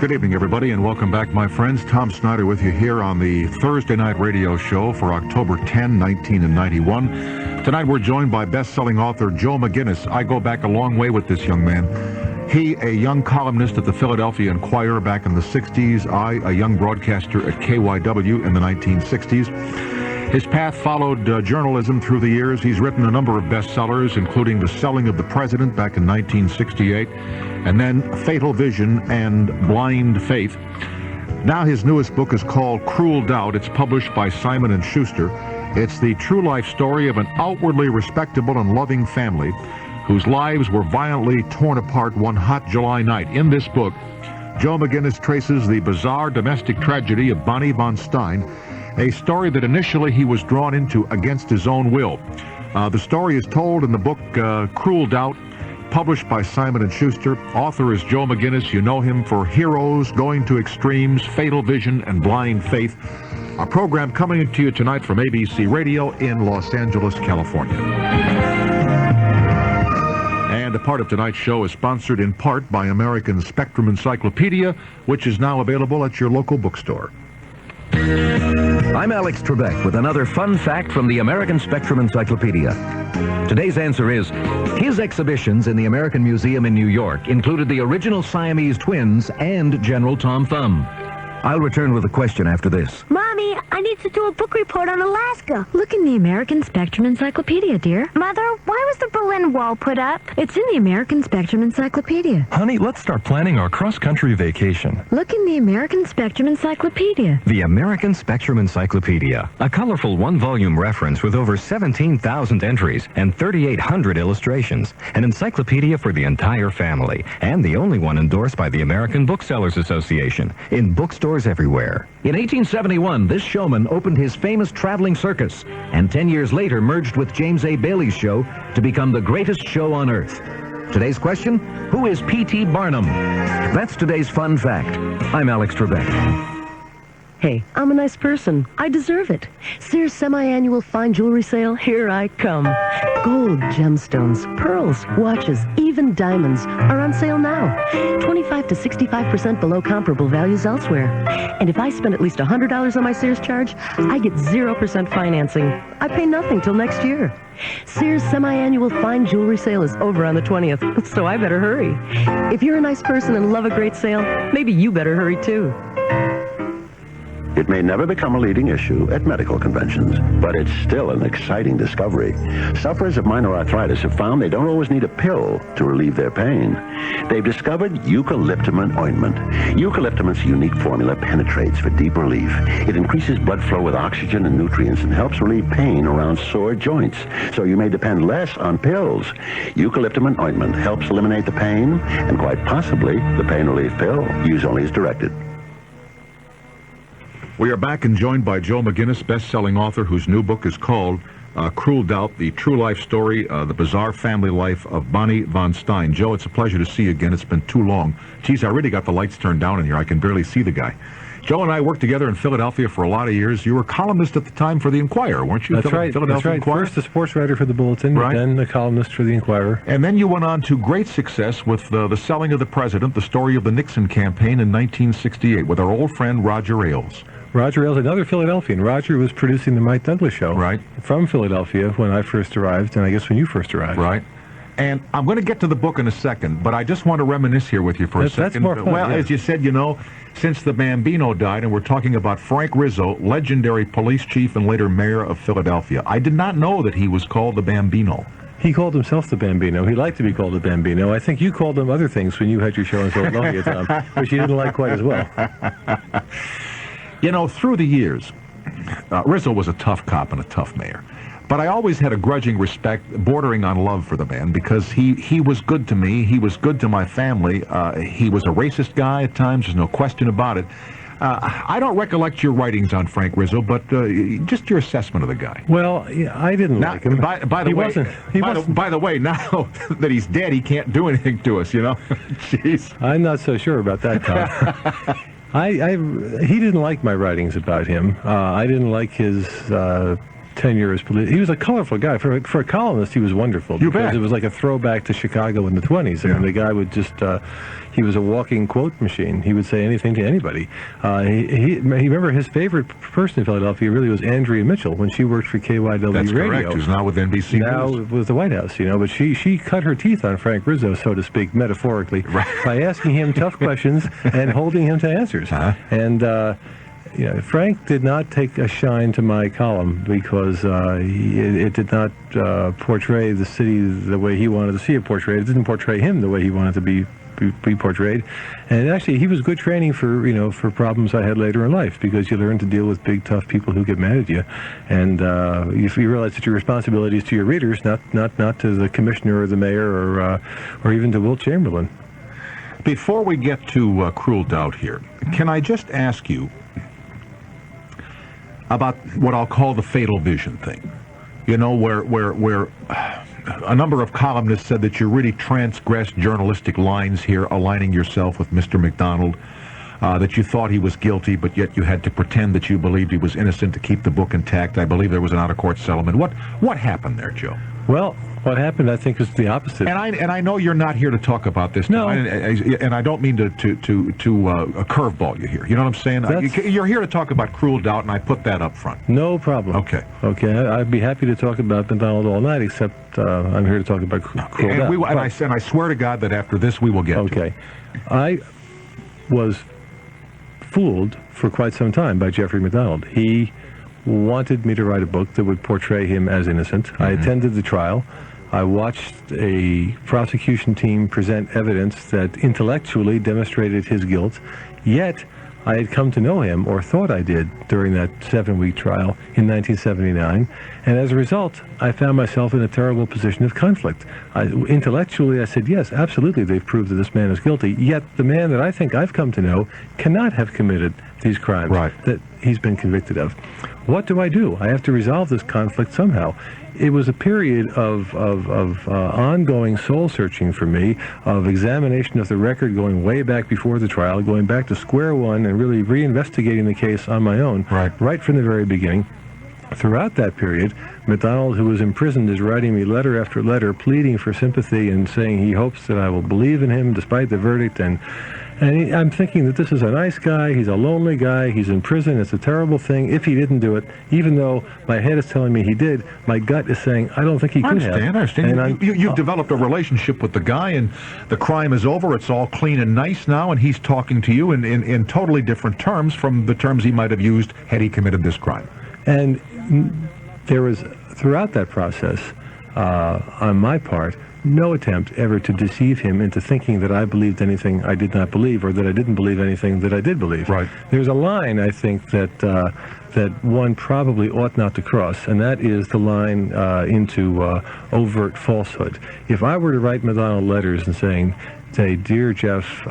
Good evening, everybody, and welcome back, my friends. Tom Snyder with you here on the Thursday Night Radio Show for October 10, 1991. Tonight, we're joined by best-selling author Joe McGinnis. I go back a long way with this young man. He, a young columnist at the Philadelphia Inquirer back in the 60s. I, a young broadcaster at KYW in the 1960s. His path followed journalism through the years. He's written a number of bestsellers, including The Selling of the President back in 1968, and then Fatal Vision and Blind Faith. Now his newest book is called Cruel Doubt. It's published by Simon & Schuster. It's the true life story of an outwardly respectable and loving family whose lives were violently torn apart one hot July night. In this book, Joe McGinnis traces the bizarre domestic tragedy of Bonnie von Stein, a story that initially he was drawn into against his own will. The story is told in the book Cruel Doubt, published by Simon & Schuster. Author is Joe McGinnis. You know him for Heroes, Going to Extremes, Fatal Vision, and Blind Faith. A program coming to you tonight from ABC Radio in Los Angeles, California. And a part of tonight's show is sponsored in part by American Spectrum Encyclopedia, which is now available at your local bookstore. I'm Alex Trebek with another fun fact from the American Spectrum Encyclopedia. Today's answer is, his exhibitions in the American Museum in New York included the original Siamese twins and General Tom Thumb. I'll return with a question after this. Mommy, I need to do a book report on Alaska. Look in the American Spectrum Encyclopedia, dear. Mother, why was the Berlin Wall put up? It's in the American Spectrum Encyclopedia. Honey, let's start planning our cross-country vacation. Look in the American Spectrum Encyclopedia. The American Spectrum Encyclopedia, a colorful one-volume reference with over 17,000 entries and 3,800 illustrations. An encyclopedia for the entire family, and the only one endorsed by the American Booksellers Association, in bookstores everywhere. In 1871, this showman opened his famous traveling circus, and 10 years later merged with James A. Bailey's show to become the greatest show on earth. Today's question, who is P.T. Barnum? That's today's fun fact. I'm Alex Trebek. Hey, I'm a nice person. I deserve it. Sears semi-annual fine jewelry sale, here I come. Gold, gemstones, pearls, watches, even diamonds are on sale now. 25 to 65% below comparable values elsewhere. And if I spend at least $100 on my Sears charge, I get 0% financing. I pay nothing till next year. Sears semi-annual fine jewelry sale is over on the 20th, so I better hurry. If you're a nice person and love a great sale, maybe you better hurry too. It may never become a leading issue at medical conventions, but it's still an exciting discovery. Sufferers of minor arthritis have found they don't always need a pill to relieve their pain. They've discovered eucalyptamine ointment. Eucalyptamin's unique formula penetrates for deep relief. It increases blood flow with oxygen and nutrients and helps relieve pain around sore joints, so you may depend less on pills. Eucalyptamine ointment helps eliminate the pain and quite possibly the pain relief pill. Use only as directed. We are back and joined by Joe McGinnis, best-selling author whose new book is called Cruel Doubt, the true life story, the bizarre family life of Bonnie von Stein. Joe, it's a pleasure to see you again. It's been too long. Geez, I really got the lights turned down in here. I can barely see the guy. Joe and I worked together in Philadelphia for a lot of years. You were a columnist at the time for the Inquirer, weren't you? That's right. Philadelphia Inquirer? First a sports writer for the Bulletin, right. Then a columnist for the Inquirer. And then you went on to great success with The Selling of the President, the story of the Nixon campaign in 1968 with our old friend Roger Ailes. Roger Ailes, another Philadelphian. Roger was producing the Mike Douglas Show. Right. From Philadelphia when I first arrived, and I guess when you first arrived. Right. And I'm going to get to the book in a second, but I just want to reminisce here with you for a second. That's more fun, well, yeah. As you said, you know, since the Bambino died, and we're talking about Frank Rizzo, legendary police chief and later mayor of Philadelphia. I did not know that he was called the Bambino. He called himself the Bambino. He liked to be called the Bambino. I think you called him other things when you had your show in Philadelphia, Tom, which you didn't like quite as well. You know, through the years, Rizzo was a tough cop and a tough mayor. But I always had a grudging respect, bordering on love for the man, because he was good to me. He was good to my family. He was a racist guy at times. There's no question about it. I don't recollect your writings on Frank Rizzo, but just your assessment of the guy. Well, yeah, I didn't like him. By the way, now that he's dead, he can't do anything to us, you know? Jeez. I'm not so sure about that, Tom. He didn't like my writings about him. I didn't like his tenure as police. He was a colorful guy. For a columnist, he was wonderful. You because bet. It was like a throwback to Chicago in the 20s. I mean, the guy would just... he was a walking quote machine. He would say anything to anybody. He remember his favorite person in Philadelphia really was Andrea Mitchell when she worked for KYW That's Radio. correct. Who's now with NBC Now News. with the White House, you know. But she cut her teeth on Frank Rizzo, so to speak, metaphorically, by asking him tough questions and holding him to answers. And Frank did not take a shine to my column because it did not portray the city the way he wanted to see it portrayed. It didn't portray him the way he wanted to be portrayed. And actually, he was good training for problems I had later in life, because you learn to deal with big, tough people who get mad at you, and you realize that your responsibility is to your readers, not to the commissioner or the mayor or even to Wilt Chamberlain. Before we get to Cruel Doubt here, can I just ask you about what I'll call the fatal vision thing? You know, where a number of columnists said that you really transgressed journalistic lines here, aligning yourself with Mr. McDonald, that you thought he was guilty, but yet you had to pretend that you believed he was innocent to keep the book intact. I believe there was an out-of-court settlement. What happened there, Joe? Well, what happened, I think, is the opposite. And I know you're not here to talk about this. No. And I don't mean to curveball you here. You know what I'm saying? You're here to talk about Cruel Doubt, and I put that up front. No problem. Okay. I'd be happy to talk about McDonald all night, except I'm here to talk about Cruel Doubt. And I swear to God that after this we will get to it. I was fooled for quite some time by Jeffrey McDonald. He wanted me to write a book that would portray him as innocent. I attended the trial. I watched a prosecution team present evidence that intellectually demonstrated his guilt, yet I had come to know him, or thought I did, during that 7-week trial in 1979, and as a result, I found myself in a terrible position of conflict. Intellectually, I said, yes, absolutely, they've proved that this man is guilty, yet the man that I think I've come to know cannot have committed these crimes that he's been convicted of. What do? I have to resolve this conflict somehow. It was a period of ongoing soul-searching for me, of examination of the record going way back before the trial, going back to square one and really reinvestigating the case on my own, right from the very beginning. Throughout that period, McDonald, who was imprisoned, is writing me letter after letter, pleading for sympathy and saying he hopes that I will believe in him despite the verdict. And I'm thinking that this is a nice guy, he's a lonely guy, he's in prison, it's a terrible thing. If he didn't do it, even though my head is telling me he did, my gut is saying, I don't think he could have. I understand. And you've developed a relationship with the guy, and the crime is over, it's all clean and nice now, and he's talking to you in totally different terms from the terms he might have used had he committed this crime. And there was, throughout that process, on my part, no attempt ever to deceive him into thinking that I believed anything I did not believe, or that I didn't believe anything that I did believe. Right. There's a line, I think, that one probably ought not to cross, and that is the line into overt falsehood. If I were to write McDonald letters and say, Dear Jeff,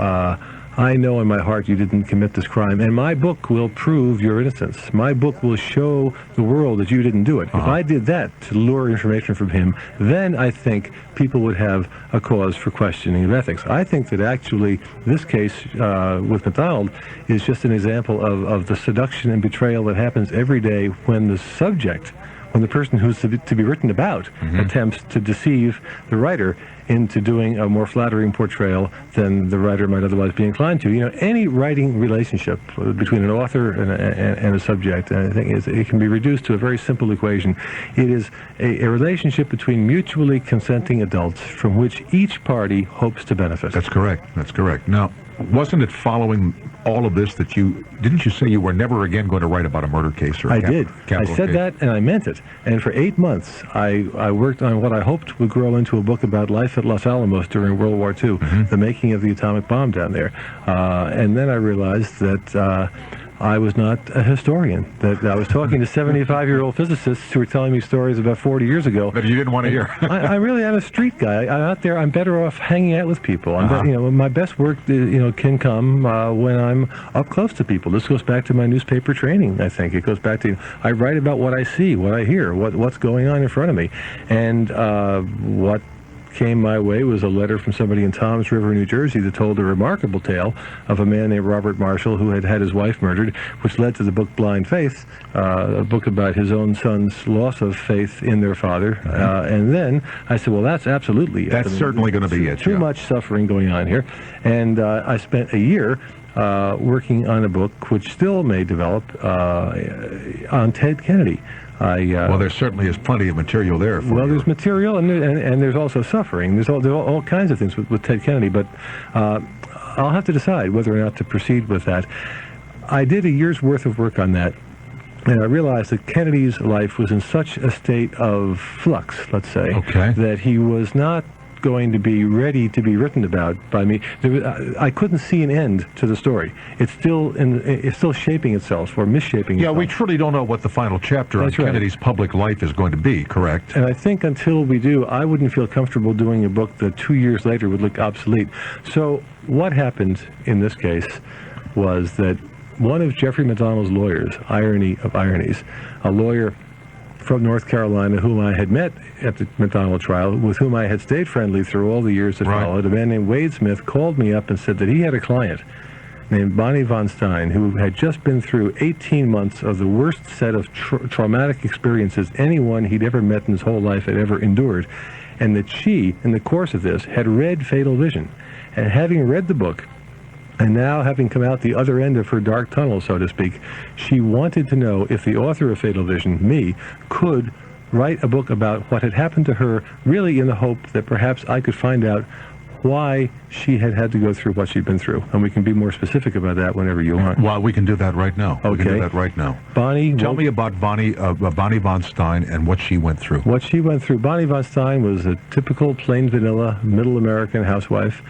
I know in my heart you didn't commit this crime, and my book will prove your innocence. My book will show the world that you didn't do it. If I did that to lure information from him, then I think people would have a cause for questioning of ethics. I think that actually this case with McDonald is just an example of the seduction and betrayal that happens every day when the subject, when the person who's to be written about attempts to deceive the writer into doing a more flattering portrayal than the writer might otherwise be inclined to. You know, any writing relationship between an author and a subject, I think it can be reduced to a very simple equation. It is a relationship between mutually consenting adults from which each party hopes to benefit. That's correct. That's correct. Now, wasn't it following all of this that didn't you say you were never again going to write about a murder case? Or I did. I said that, and I meant it. And for 8 months, I worked on what I hoped would grow into a book about life at Los Alamos during World War II, the making of the atomic bomb down there. And then I realized that I was not a historian, that I was talking to 75-year-old physicists who were telling me stories about 40 years ago. But you didn't want to hear. I really am a street guy. I'm out there. I'm better off hanging out with people. My best work, can come when I'm up close to people. This goes back to my newspaper training, I think. It goes back to, I write about what I see, what I hear, what's going on in front of me. And what came my way was a letter from somebody in Toms River, New Jersey, that told a remarkable tale of a man named Robert Marshall who had had his wife murdered, which led to the book Blind Faith, a book about his own son's loss of faith in their father. And then I said, well, that's absolutely it. That's certainly going to be it. Too much suffering going on here. And I spent a year working on a book which still may develop on Ted Kennedy. Well, there certainly is plenty of material there. There's material, and there's also suffering. There's all kinds of things with Ted Kennedy, but I'll have to decide whether or not to proceed with that. I did a year's worth of work on that, and I realized that Kennedy's life was in such a state of flux, let's say, that he was not going to be ready to be written about by me. I couldn't see an end to the story. It's still shaping itself or missshaping itself. Yeah, we truly don't know what the final chapter on Kennedy's public life is going to be, correct? And I think until we do, I wouldn't feel comfortable doing a book that 2 years later would look obsolete. So what happened in this case was that one of Jeffrey McDonald's lawyers, irony of ironies, a lawyer from North Carolina whom I had met at the McDonald trial, with whom I had stayed friendly through all the years that followed, a man named Wade Smith, called me up and said that he had a client named Bonnie von Stein who had just been through 18 months of the worst set of traumatic experiences anyone he'd ever met in his whole life had ever endured, and that she, in the course of this, had read Fatal Vision. And having read the book, and now, having come out the other end of her dark tunnel, so to speak, she wanted to know if the author of Fatal Vision, me, could write a book about what had happened to her, really in the hope that perhaps I could find out why she had had to go through what she'd been through. And we can be more specific about that whenever you want. Well, we can do that right now. Okay. We can do that right now. Bonnie, tell me about Bonnie von Stein and what she went through. What she went through. Bonnie von Stein was a typical plain vanilla, middle American housewife.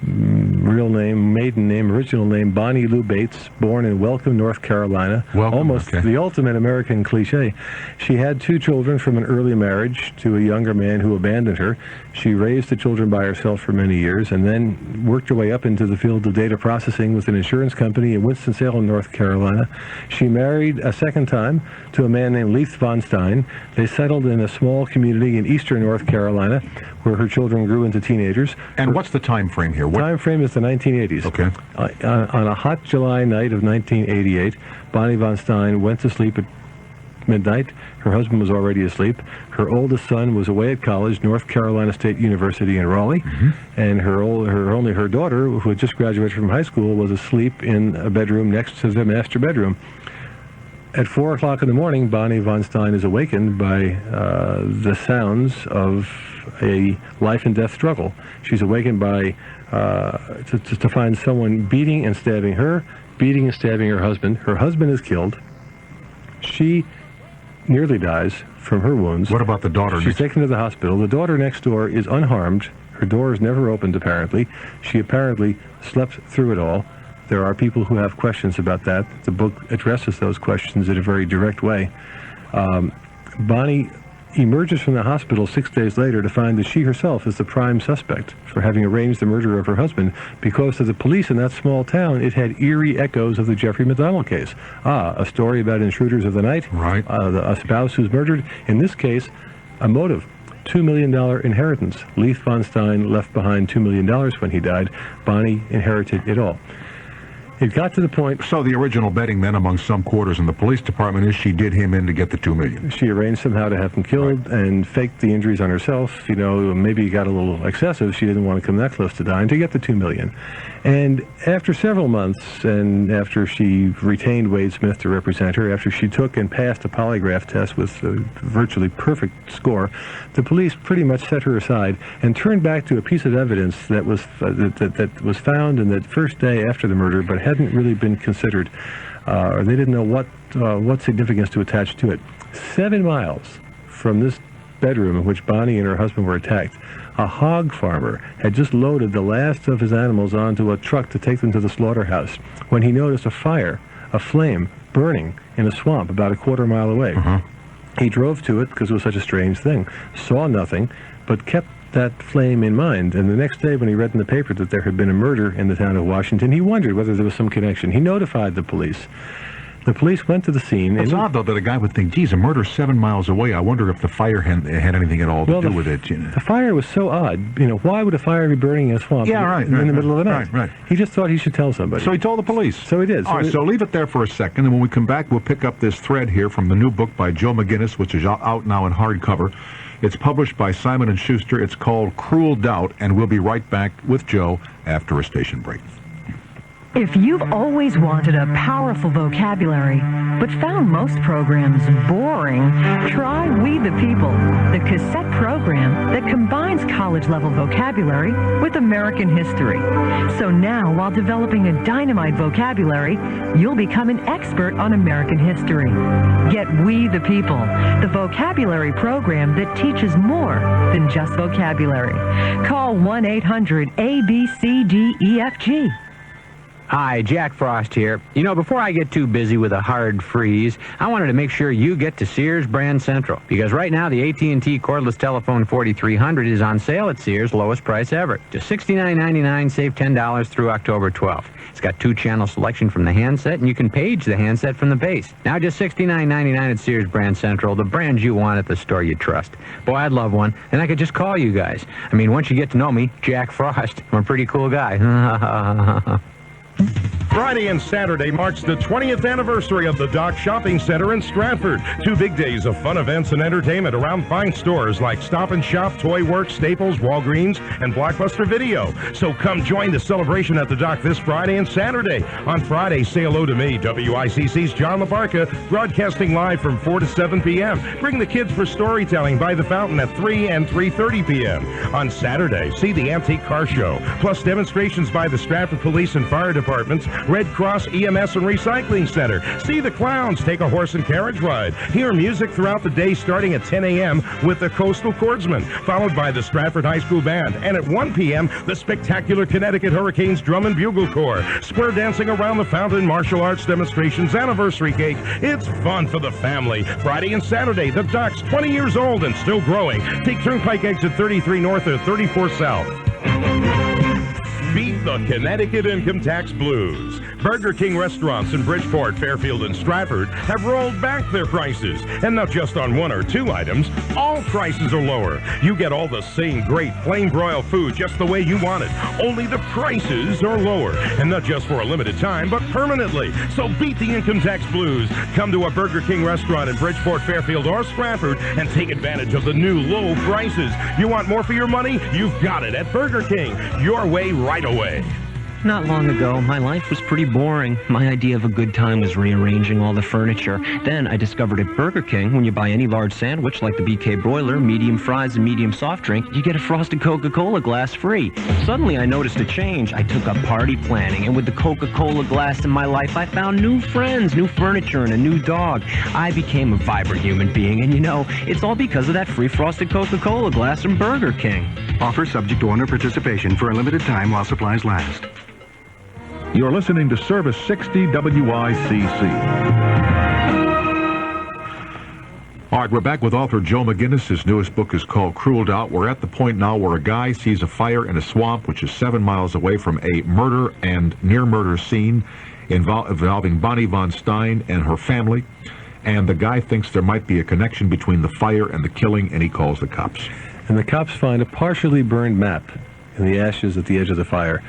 Real name, maiden name, original name, Bonnie Lou Bates, born in Welcome, North Carolina. Almost the ultimate American cliche. She had 2 children from an early marriage to a younger man who abandoned her. She raised the children by herself for many years and then worked her way up into the field of data processing with an insurance company in Winston-Salem, North Carolina. She married a second time to a man named Leith von Stein. They settled in a small community in eastern North Carolina where her children grew into teenagers. And what's the time frame here? Time frame is the 1980s. Okay. On a hot July night of 1988, Bonnie von Stein went to sleep at midnight. Her husband was already asleep. Her oldest son was away at college, North Carolina State University in Raleigh, and her daughter, who had just graduated from high school, was asleep in a bedroom next to the master bedroom. At 4 o'clock in the morning, Bonnie von Stein is awakened by the sounds of a life and death struggle. She's awakened by to find someone beating and stabbing her, beating and stabbing her husband. Her husband is killed. She nearly dies from her wounds. What about the daughter? She's taken to the hospital. The daughter next door is unharmed. Her door is never opened, apparently. She apparently slept through it all. There are people who have questions about that. The book addresses those questions in a very direct way. Bonnie emerges from the hospital 6 days later to find that she herself is the prime suspect for having arranged the murder of her husband, because to the police in that small town, it had eerie echoes of the Jeffrey McDonald case. A story about intruders of the night, a spouse who's murdered. In this case, a motive. $2 million inheritance. Leith von Stein left behind $2 million when he died. Bonnie inherited it all. It got to the point... So the original betting men among some quarters in the police department is she did him in to get the $2 million. She arranged somehow to have him killed and faked the injuries on herself. You know, maybe it got a little excessive. She didn't want to come that close to dying to get the $2 million. And after several months, and after she retained Wade Smith to represent her, after she took and passed a polygraph test with a virtually perfect score, the police pretty much set her aside and turned back to a piece of evidence that was that was found in that first day after the murder, but hadn't really been considered, or they didn't know what significance to attach to it. 7 miles from this bedroom in which Bonnie and her husband were attacked, a hog farmer had just loaded the last of his animals onto a truck to take them to the slaughterhouse when he noticed a flame burning in a swamp about a quarter mile away. He drove to it because it was such a strange thing, saw nothing, but kept that flame in mind. And the next day when he read in the paper that there had been a murder in the town of Washington, he wondered whether there was some connection. He notified the police. The police went to the scene. It's odd, though, that a guy would think, geez, a murder 7 miles away. I wonder if the fire had anything at all to do with it. You know? The fire was so odd. You know, why would a fire be burning in a swamp in the middle of the night? Right. He just thought he should tell somebody. So he told the police. So he did. All right, so leave it there for a second, and when we come back, we'll pick up this thread here from the new book by Joe McGinnis, which is out now in hardcover. It's published by Simon & Schuster. It's called Cruel Doubt, and we'll be right back with Joe after a station break. If you've always wanted a powerful vocabulary, but found most programs boring, try We the People, the cassette program that combines college-level vocabulary with American history. So now, while developing a dynamite vocabulary, you'll become an expert on American history. Get We the People, the vocabulary program that teaches more than just vocabulary. Call 1-800-ABCDEFG. Hi, Jack Frost here. You know, before I get too busy with a hard freeze, I wanted to make sure you get to Sears Brand Central, because right now the AT&T cordless telephone 4300 is on sale at Sears, lowest price ever. Just $69.99, save $10 through October 12th. It's got 2-channel selection from the handset, and you can page the handset from the base. Now just $69.99 at Sears Brand Central, the brands you want at the store you trust. Boy, I'd love one, and I could just call you guys. I mean, once you get to know me, Jack Frost, I'm a pretty cool guy. Friday and Saturday marks the 20th anniversary of the Dock Shopping Center in Stratford. 2 big days of fun events and entertainment around fine stores like Stop and Shop, Toy Works, Staples, Walgreens, and Blockbuster Video. So come join the celebration at the Dock this Friday and Saturday. On Friday, say hello to me, WICC's John LaBarca, broadcasting live from 4 to 7 p.m. Bring the kids for storytelling by the fountain at 3 and 3:30 p.m. On Saturday, see the Antique Car Show, plus demonstrations by the Stratford Police and Fire Departments, Red Cross EMS and Recycling Center. See the clowns, take a horse and carriage ride. Hear music throughout the day starting at 10 a.m. with the Coastal Chordsmen, followed by the Stratford High School Band. And at 1 p.m., the spectacular Connecticut Hurricanes Drum and Bugle Corps. Square dancing around the fountain, martial arts demonstrations, anniversary cake. It's fun for the family. Friday and Saturday, the Dock's 20 years old and still growing. Take Turnpike exit 33 North or 34 South. Beat the Connecticut income tax blues. Burger King restaurants in Bridgeport, Fairfield, and Stratford have rolled back their prices. And not just on 1 or 2 items, all prices are lower. You get all the same great plain broiled food just the way you want it. Only the prices are lower. And not just for a limited time, but permanently. So beat the income tax blues. Come to a Burger King restaurant in Bridgeport, Fairfield, or Stratford and take advantage of the new low prices. You want more for your money? You've got it at Burger King. Your way, right away. Not long ago, my life was pretty boring. My idea of a good time was rearranging all the furniture. Then I discovered at Burger King, when you buy any large sandwich like the BK broiler, medium fries, and medium soft drink, you get a frosted Coca-Cola glass free. Suddenly I noticed a change. I took up party planning, and with the Coca-Cola glass in my life, I found new friends, new furniture, and a new dog. I became a vibrant human being, and you know, it's all because of that free frosted Coca-Cola glass from Burger King. Offer subject to owner participation for a limited time while supplies last. You're listening to Service 60 WICC. All right, we're back with author Joe McGinnis. His newest book is called Cruel Doubt. We're at the point now where a guy sees a fire in a swamp, which is 7 miles away from a murder and near-murder scene involving Bonnie von Stein and her family. And the guy thinks there might be a connection between the fire and the killing, and he calls the cops. And the cops find a partially burned map in the ashes at the edge of the fire.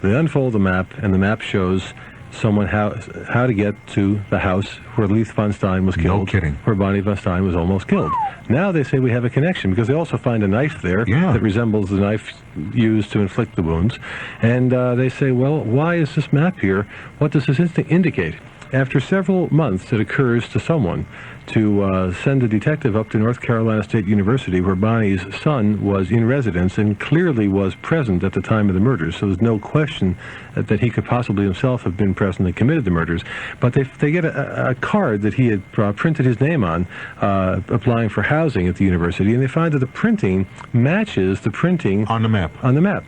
They unfold the map, and the map shows someone how to get to the house where Leith von Stein was killed. No kidding. Where Bonnie von Stein was almost killed. Now they say we have a connection, because they also find a knife there that resembles the knife used to inflict the wounds. And they say, well, why is this map here? What does this indicate? After several months, it occurs to someone to send a detective up to North Carolina State University, where Bonnie's son was in residence and clearly was present at the time of the murders. So there's no question that he could possibly himself have been present and committed the murders. But they get a card that he had printed his name on, applying for housing at the university, and they find that the printing matches the printing on the map.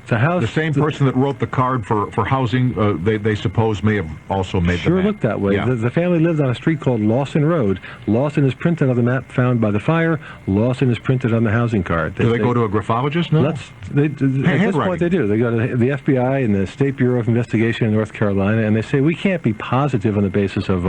The same person that wrote the card for housing, they suppose may have also made the map. Looked that way. Yeah. The family lived on a street called Lawson Road. Lawson is printed on the map found by the fire. Lawson is printed on the housing card. Do they go to a graphologist now? At this point, they do. They go to the FBI and the State Bureau of Investigation in North Carolina, and they say, we can't be positive on the basis of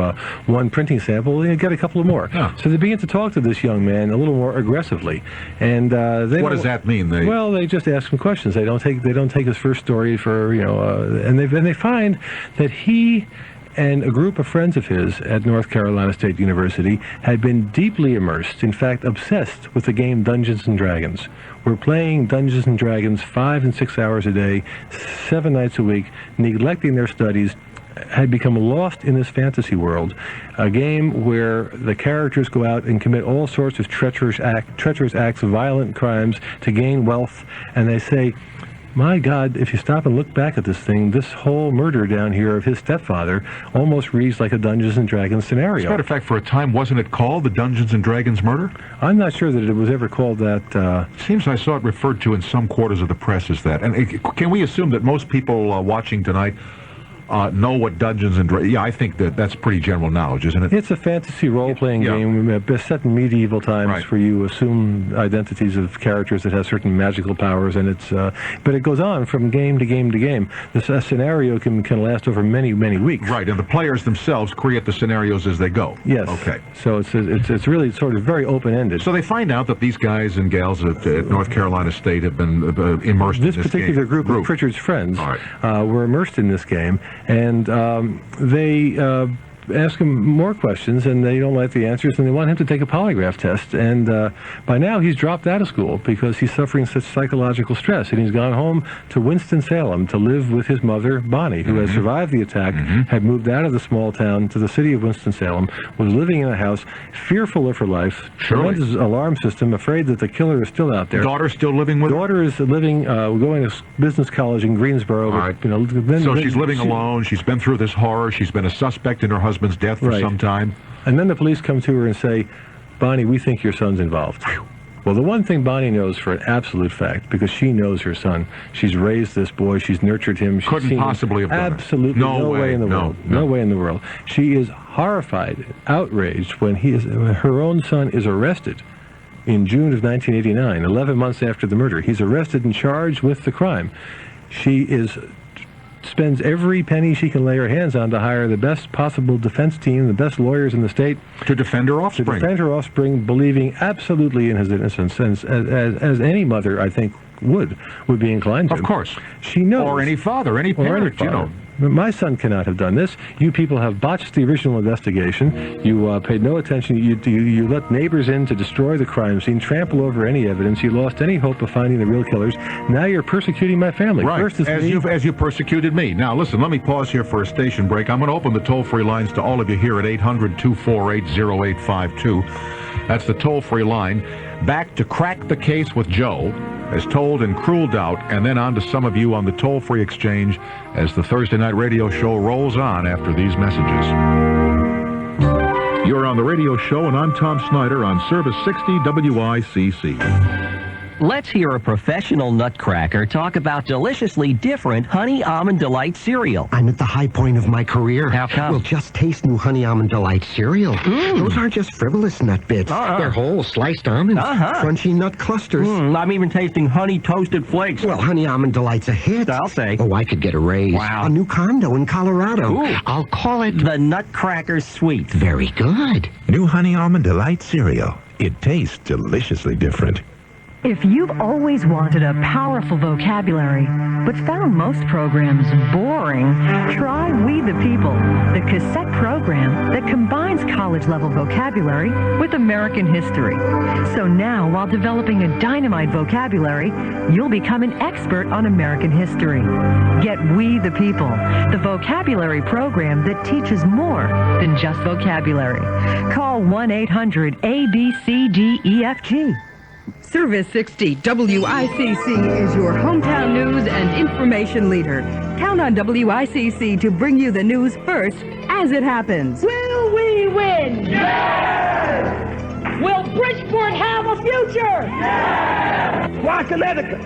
one printing sample. They get a couple of more. Yeah. So they begin to talk to this young man a little more aggressively. And what does that mean? They just ask him questions. They don't take his first story for, and they find that he and a group of friends of his at North Carolina State University had been deeply immersed, in fact obsessed, with the game Dungeons and Dragons. We're playing Dungeons and Dragons 5 and 6 hours a day, 7 nights a week, neglecting their studies, had become lost in this fantasy world, a game where the characters go out and commit all sorts of treacherous acts of violent crimes to gain wealth, and they say, my God, if you stop and look back at this thing, this whole murder down here of his stepfather almost reads like a Dungeons and Dragons scenario. As a matter of fact, for a time, wasn't it called the Dungeons and Dragons murder? I'm not sure that it was ever called that. Seems I saw it referred to in some quarters of the press as that. And can we assume that most people watching tonight know what Dungeons and Dragons... Yeah, I think that's pretty general knowledge, isn't it? It's a fantasy role-playing game set in medieval times where you assume identities of characters that have certain magical powers, and it's... but it goes on from game to game to game. This scenario can last over many, many weeks. Right, and the players themselves create the scenarios as they go. Yes. Okay. So it's really sort of very open-ended. So they find out that these guys and gals at North Carolina State have been immersed in this game. This particular group of Pritchard's friends were immersed in this game, and they ask him more questions, and they don't like the answers, and they want him to take a polygraph test. And by now, he's dropped out of school because he's suffering such psychological stress, and he's gone home to Winston-Salem to live with his mother, Bonnie, who has survived the attack, had moved out of the small town to the city of Winston-Salem, was living in a house, fearful of her life, tremendous alarm system, afraid that the killer is still out there. Daughter still living with her? Daughter is living, going to business college in Greensboro. Right. But, so she's living alone. She's been through this horror. She's been a suspect in her husband's death for some time. And then the police come to her and say, Bonnie, we think your son's involved. Well, the one thing Bonnie knows for an absolute fact, because she knows her son, she's raised this boy, she's nurtured him. She's Couldn't possibly have done absolutely no way in the world. No way in the world. She is horrified, outraged when her own son is arrested in June of 1989, 11 months after the murder. He's arrested and charged with the crime. She spends every penny she can lay her hands on to hire the best possible defense team, the best lawyers in the state. To defend her offspring. Believing absolutely in his innocence, as any mother, I think, would be inclined to. Of course. She knows. Or any father, any parent, you know. My son cannot have done this. You people have botched the original investigation. You paid no attention. You let neighbors in to destroy the crime scene, trample over any evidence. You lost any hope of finding the real killers. Now you're persecuting my family. Right, First is as you persecuted me. Now, listen, let me pause here for a station break. I'm going to open the toll-free lines to all of you here at 800-248-0852. That's the toll-free line. Back to Crack the Case with Joe, as told in Cruel Doubt, and then on to some of you on the toll-free exchange as the Thursday Night Radio Show rolls on after these messages. You're on the radio show, and I'm Tom Snyder on Service 60 WICC. Let's hear a professional nutcracker talk about deliciously different Honey Almond Delight cereal. I'm at the high point of my career. How come? Well, just taste new Honey Almond Delight cereal. Those aren't just frivolous nut bits. They're whole sliced almonds, crunchy nut clusters. I'm even tasting honey toasted flakes. Well, Honey Almond Delight's a hit. I'll say. Oh, I could get a raise. Wow. A new condo in Colorado. Ooh. I'll call it the Nutcracker Sweet. Very good. New Honey Almond Delight cereal. It tastes deliciously different. If you've always wanted a powerful vocabulary, but found most programs boring, try We the People, the cassette program that combines college-level vocabulary with American history. So now, while developing a dynamite vocabulary, you'll become an expert on American history. Get We the People, the vocabulary program that teaches more than just vocabulary. Call 1-800-ABCDEFG. Service 60 WICC is your hometown news and information leader. Count on WICC to bring you the news first as it happens. Will we win? Yes! Will Bridgeport have a future? Yes! Why Connecticut?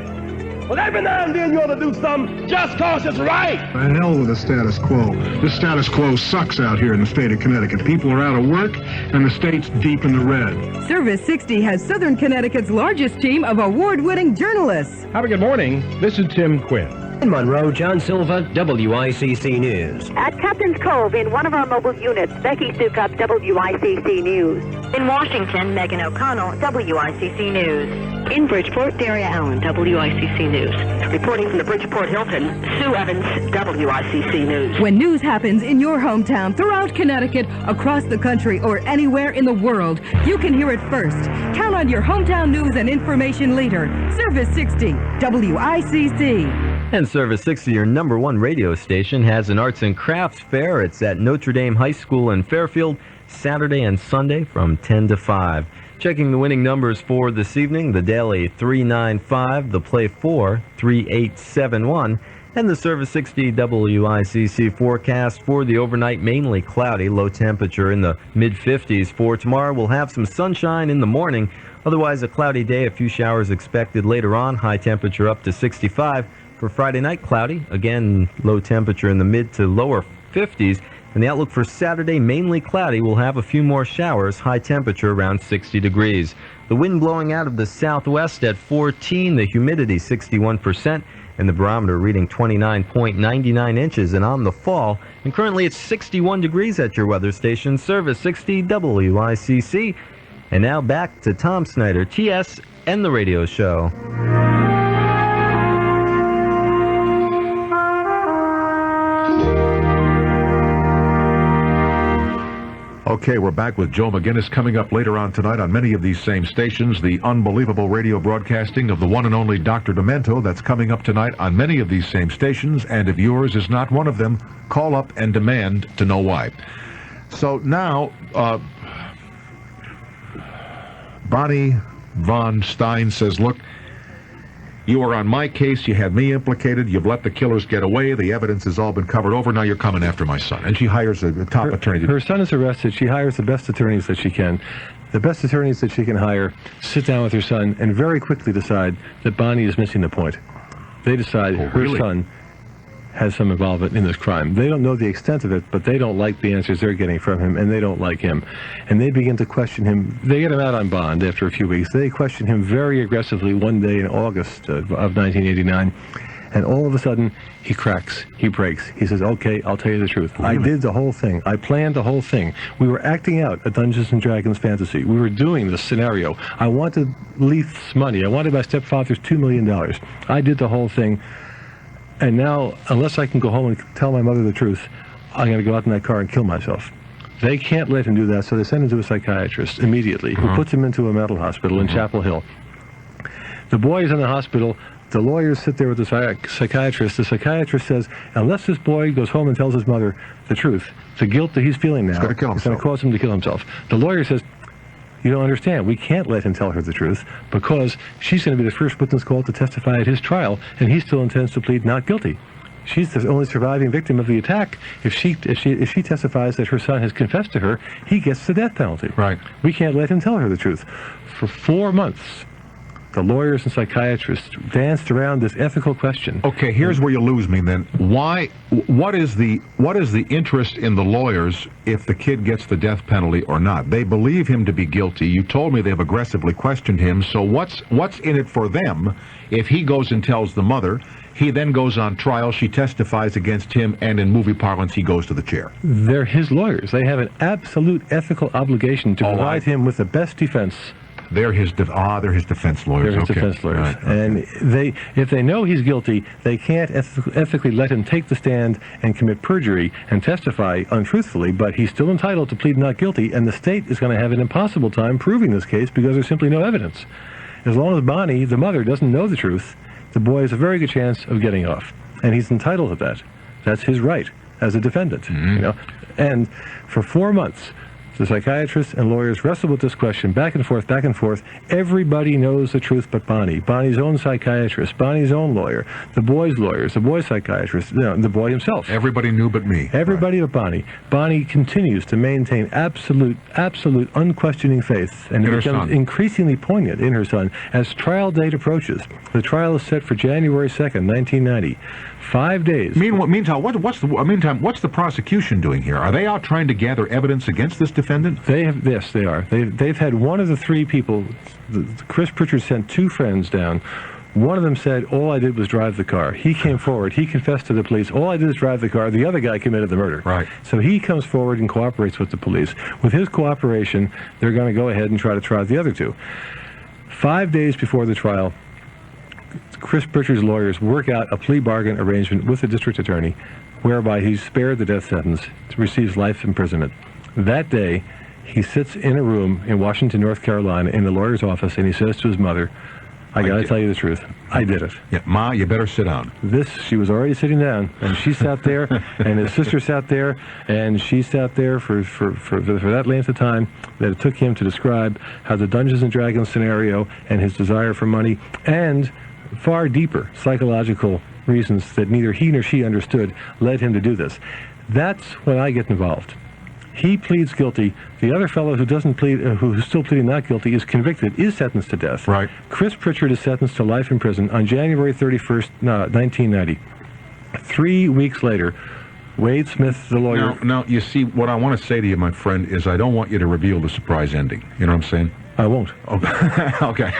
Well, every now and then you ought to do something just cause it's right. The hell with the status quo. This status quo sucks out here in the state of Connecticut. People are out of work, and the state's deep in the red. Service 60 has Southern Connecticut's largest team of award-winning journalists. Have a good morning. This is Tim Quinn. In Monroe, John Silva, WICC News. At Captain's Cove, in one of our mobile units, Becky Stukup, WICC News. In Washington, Megan O'Connell, WICC News. In Bridgeport, Daria Allen, WICC News. Reporting from the Bridgeport Hilton, Sue Evans, WICC News. When news happens in your hometown, throughout Connecticut, across the country, or anywhere in the world, you can hear it first. Count on your hometown news and information leader, Service 60, WICC. And Service 60, your #1 radio station, has an arts and crafts fair. It's at Notre Dame High School in Fairfield, Saturday and Sunday from 10 to 5. Checking the winning numbers for this evening, the Daily 395, the Play 4 3871, and the Service 60 WICC forecast for the overnight mainly cloudy, low temperature in the mid-50s. For tomorrow, we'll have some sunshine in the morning, otherwise a cloudy day, a few showers expected later on, high temperature up to 65. For Friday night, cloudy, again low temperature in the mid to lower 50s. And the outlook for Saturday, mainly cloudy, will have a few more showers, high temperature around 60 degrees. The wind blowing out of the southwest at 14, the humidity 61%, and the barometer reading 29.99 inches and on the fall. And currently it's 61 degrees at your weather station, Service 60 WICC. And now back to Tom Snyder, TS, and the radio show. Okay, we're back with Joe McGinnis coming up later on tonight on many of these same stations. The unbelievable radio broadcasting of the one and only Dr. Demento, that's coming up tonight on many of these same stations. And if yours is not one of them, call up and demand to know why. So now, Bonnie von Stein says, look, you are on my case, you had me implicated, you've let the killers get away, the evidence has all been covered over, now you're coming after my son. And she hires a top attorney. Her son is arrested, she hires the best attorneys that she can. The best attorneys that she can hire sit down with her son and very quickly decide that Bonnie is missing the point. They decide her son has some involvement in this crime. They don't know the extent of it, but they don't like the answers they're getting from him, and they don't like him. And they begin to question him. They get him out on bond after a few weeks. They question him very aggressively one day in August of 1989, and all of a sudden, he cracks. He breaks. He says, okay, I'll tell you the truth. I did the whole thing. I planned the whole thing. We were acting out a Dungeons & Dragons fantasy. We were doing this scenario. I wanted Leith's money. I wanted my stepfather's $2 million. I did the whole thing. And now, unless I can go home and tell my mother the truth, I'm going to go out in that car and kill myself. They can't let him do that, so they send him to a psychiatrist immediately, who puts him into a mental hospital in Chapel Hill. The boy is in the hospital. The lawyers sit there with the psychiatrist. The psychiatrist says, unless this boy goes home and tells his mother the truth, the guilt that he's feeling now is going to cause him to kill himself. The lawyer says, you don't understand. We can't let him tell her the truth because she's going to be the first witness called to testify at his trial, and he still intends to plead not guilty. She's the only surviving victim of the attack. If she testifies that her son has confessed to her, he gets the death penalty. Right. We can't let him tell her the truth. For 4 months, the lawyers and psychiatrists danced around this ethical question. Okay, here's where you lose me then. What is the interest in the lawyers if the kid gets the death penalty or not? They believe him to be guilty. You told me they've aggressively questioned him. So what's in it for them if he goes and tells the mother? He then goes on trial, she testifies against him, and in movie parlance, he goes to the chair. They're his lawyers. They have an absolute ethical obligation to provide him with the best defense. They're his defense lawyers. They're his defense lawyers. Right. And if they know he's guilty, they can't ethically let him take the stand and commit perjury and testify untruthfully, but he's still entitled to plead not guilty, and the state is going to have an impossible time proving this case because there's simply no evidence. As long as Bonnie, the mother, doesn't know the truth, the boy has a very good chance of getting off, and he's entitled to that. That's his right as a defendant. You know. And for 4 months, The psychiatrists and lawyers wrestled with this question back and forth, back and forth. Everybody knows the truth but Bonnie. Bonnie's own psychiatrist, Bonnie's own lawyer, the boy's lawyers, the boy's psychiatrist, the boy himself. Everybody knew but me. Everybody but Bonnie. Bonnie continues to maintain absolute, unquestioning faith, and it becomes increasingly poignant in her son as trial date approaches. The trial is set for January 2nd, 1990. 5 days. Meantime, what's the prosecution doing here? Are they out trying to gather evidence against this defendant? Yes, they are. They've had one of the three people. Chris Pritchard sent two friends down. One of them said, all I did was drive the car. He came forward. He confessed to the police. All I did is drive the car. The other guy committed the murder. Right. So he comes forward and cooperates with the police. With his cooperation, they're going to go ahead and try to try the other two. 5 days before the trial, Chris Pritchard's lawyers work out a plea bargain arrangement with the district attorney whereby he's spared the death sentence, receives life imprisonment. That day, he sits in a room in Washington, North Carolina, in the lawyer's office, and he says to his mother, I got to tell you the truth. I did it. Yeah, Ma, you better sit down. She was already sitting down, and she sat there, and his sister sat there, and she sat there for that length of time that it took him to describe how the Dungeons and Dragons scenario and his desire for money and far deeper psychological reasons that neither he nor she understood led him to do this. That's when I get involved. He pleads guilty. The other fellow who doesn't plead, who's still pleading not guilty, is convicted, is sentenced to death. Right. Chris Pritchard is sentenced to life in prison on January 31st, 1990. 3 weeks later, Wade Smith, the lawyer... Now, you see, what I want to say to you, my friend, is I don't want you to reveal the surprise ending. You know what I'm saying? I won't. Okay.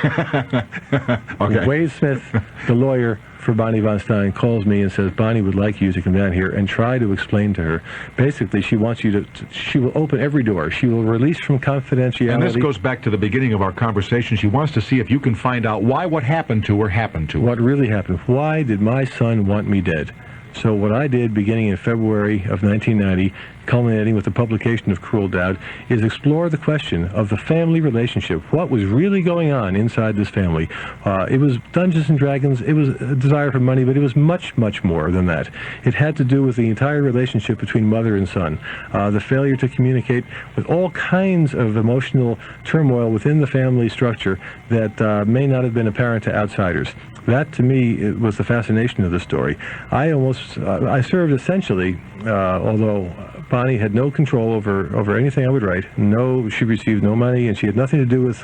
Okay. Wade Smith, the lawyer for Bonnie von Stein, calls me and says, Bonnie would like you to come down here and try to explain to her. Basically, she wants you to she will open every door. She will release from confidentiality. And this goes back to the beginning of our conversation. She wants to see if you can find out why what happened to her happened to her. What really happened. Why did my son want me dead? So what I did beginning in February of 1990, culminating with the publication of Cruel Doubt, is explore the question of the family relationship. What was really going on inside this family? It was Dungeons and Dragons, it was a desire for money, but it was much, much more than that. It had to do with the entire relationship between mother and son, the failure to communicate, with all kinds of emotional turmoil within the family structure that may not have been apparent to outsiders. That, to me, was the fascination of the story. I served essentially, although Bonnie had no control over anything I would write. She received no money, and she had nothing to do with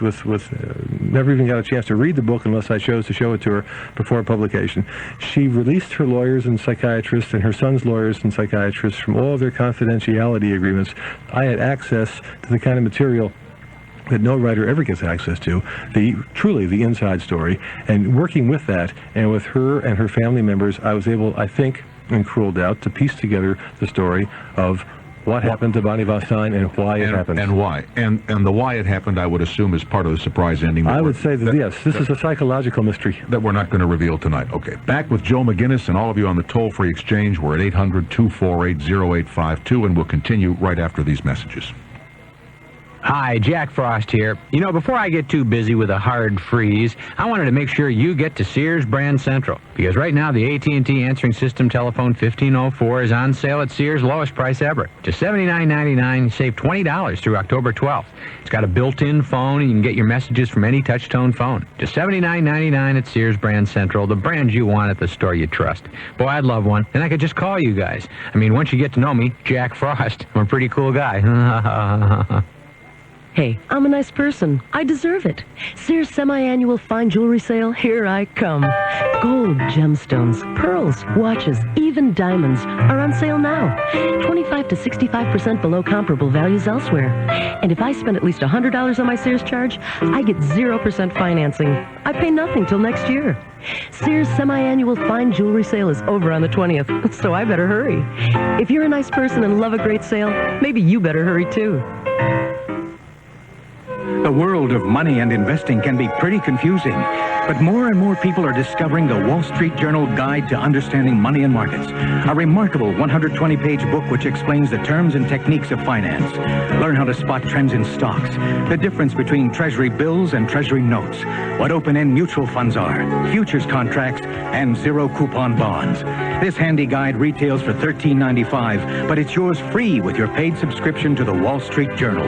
never even got a chance to read the book unless I chose to show it to her before publication. She released her lawyers and psychiatrists and her son's lawyers and psychiatrists from all of their confidentiality agreements. I had access to the kind of material that no writer ever gets access to, truly the inside story. And working with that, and with her and her family members, I was able, I think, in Cruel Doubt, to piece together the story of what happened to Bonnie von Stein and why it happened. And why. And the why it happened, I would assume, is part of the surprise ending. I would say that, yes, this is a psychological mystery. That we're not going to reveal tonight. Okay. Back with Joe McGinnis and all of you on the toll-free exchange. We're at 800-248-0852, and we'll continue right after these messages. Hi, Jack Frost here. You know, before I get too busy with a hard freeze, I wanted to make sure you get to Sears Brand Central. Because right now, the AT&T answering system telephone 1504 is on sale at Sears' lowest price ever. Just $79.99, save $20 through October 12th. It's got a built-in phone, and you can get your messages from any touch-tone phone. Just $79.99 at Sears Brand Central, the brand you want at the store you trust. Boy, I'd love one, and I could just call you guys. I mean, once you get to know me, Jack Frost, I'm a pretty cool guy. Hey, I'm a nice person. I deserve it. Sears semi-annual fine jewelry sale, here I come. Gold, gemstones, pearls, watches, even diamonds are on sale now. 25 to 65% below comparable values elsewhere. And if I spend at least $100 on my Sears charge, I get 0% financing. I pay nothing till next year. Sears semi-annual fine jewelry sale is over on the 20th, so I better hurry. If you're a nice person and love a great sale, maybe you better hurry too. The world of money and investing can be pretty confusing, but more and more people are discovering the Wall Street Journal Guide to Understanding Money and Markets, a remarkable 120-page book which explains the terms and techniques of finance. Learn how to spot trends in stocks, the difference between Treasury bills and Treasury notes, what open-end mutual funds are, futures contracts, and zero-coupon bonds. This handy guide retails for $13.95, but it's yours free with your paid subscription to the Wall Street Journal.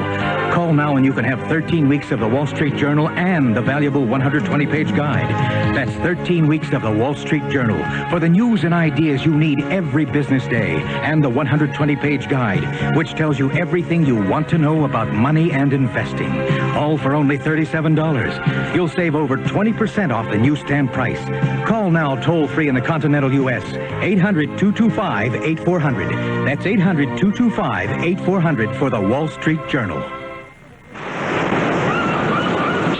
Call now and you can have 13 weeks of the Wall Street Journal and the valuable 120-page guide. That's 13 weeks of the Wall Street Journal for the news and ideas you need every business day, and the 120-page guide, which tells you everything you want to know about money and investing. All for only $37. You'll save over 20% off the newsstand price. Call now toll-free in the continental U.S. 800-225-8400. That's 800-225-8400 for the Wall Street Journal.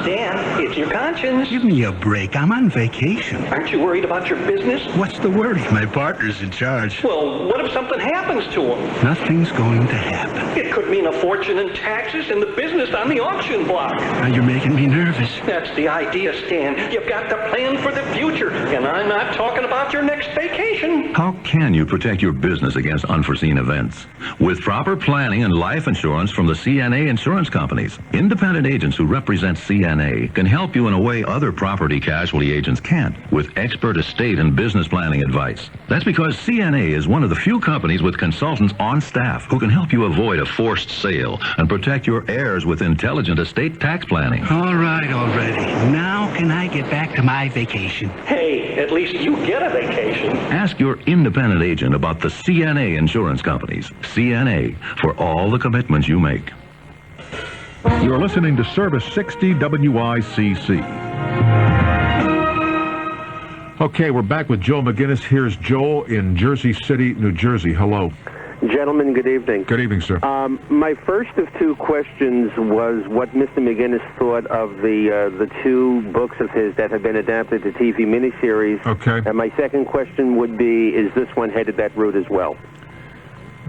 Stan, it's your conscience. Give me a break. I'm on vacation. Aren't you worried about your business? What's the worry? My partner's in charge. Well, what if something happens to him? Nothing's going to happen. It could mean a fortune in taxes and the business on the auction block. Now you're making me nervous. That's the idea, Stan. You've got to plan for the future, and I'm not talking about your next vacation. How can you protect your business against unforeseen events? With proper planning and life insurance from the CNA insurance companies. Independent agents who represent CNA can help you in a way other property casualty agents can't, with expert estate and business planning advice. That's because CNA is one of the few companies with consultants on staff who can help you avoid a forced sale and protect your heirs with intelligent estate tax planning. All right, already. Now can I get back to my vacation? Hey, at least you get a vacation. Ask your independent agent about the CNA insurance companies. CNA, for all the commitments you make. You're listening to Service 60 WICC. Okay, we're back with Joe McGinnis. Here's Joe in Jersey City, New Jersey. Hello. Gentlemen, good evening. Good evening, sir. My first of two questions was what Mr. McGinnis thought of the two books of his that have been adapted to TV miniseries. Okay. And my second question would be, is this one headed that route as well?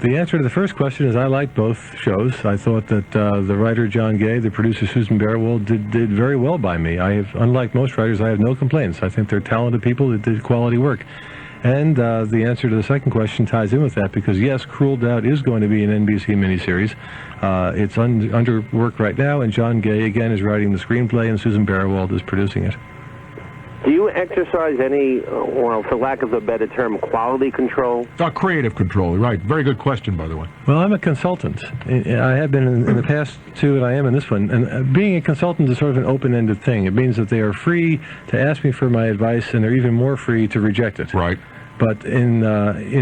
The answer to the first question is I like both shows. I thought that the writer John Gay, the producer Susan Barrowell did very well by me. Unlike most writers, I have no complaints. I think they're talented people that did quality work. And the answer to the second question ties in with that because, yes, Cruel Doubt is going to be an NBC miniseries. It's under work right now, and John Gay, again, is writing the screenplay, and Susan Barrowell is producing it. Do you exercise any, well, for lack of a better term, quality control? Creative control, right. Very good question, by the way. Well, I'm a consultant. I have been in the past two, and I am in this one. And being a consultant is sort of an open-ended thing. It means that they are free to ask me for my advice, and they're even more free to reject it. Right. But in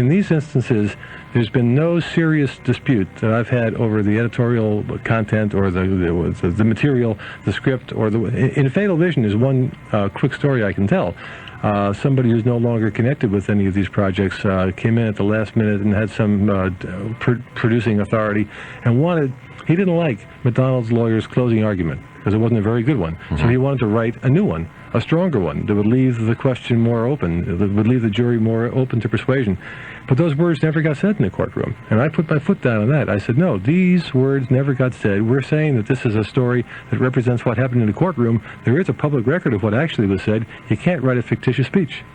these instances, there's been no serious dispute that I've had over the editorial content or the material, the script, or in Fatal Vision is one quick story I can tell. Somebody who's no longer connected with any of these projects came in at the last minute and had some producing authority and he didn't like McDonald's lawyer's closing argument because it wasn't a very good one. Mm-hmm. So he wanted to write a new one, a stronger one that would leave the question more open, that would leave the jury more open to persuasion. But those words never got said in the courtroom. And I put my foot down on that. I said, no, these words never got said. We're saying that this is a story that represents what happened in the courtroom. There is a public record of what actually was said. You can't write a fictitious speech.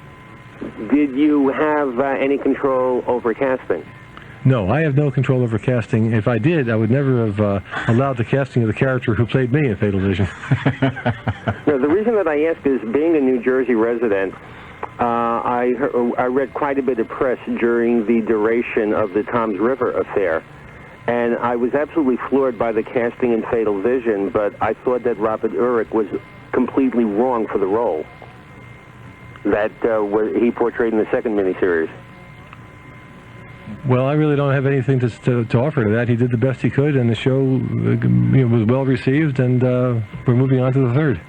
Did you have any control over casting? No, I have no control over casting. If I did, I would never have allowed the casting of the character who played me in Fatal Vision. No, the reason that I ask is, being a New Jersey resident, I read quite a bit of press during the duration of the Toms River affair, and I was absolutely floored by the casting in Fatal Vision, but I thought that Robert Urich was completely wrong for the role that he portrayed in the second miniseries. Well, I really don't have anything to offer to that. He did the best he could, and the show was well received, and we're moving on to the third.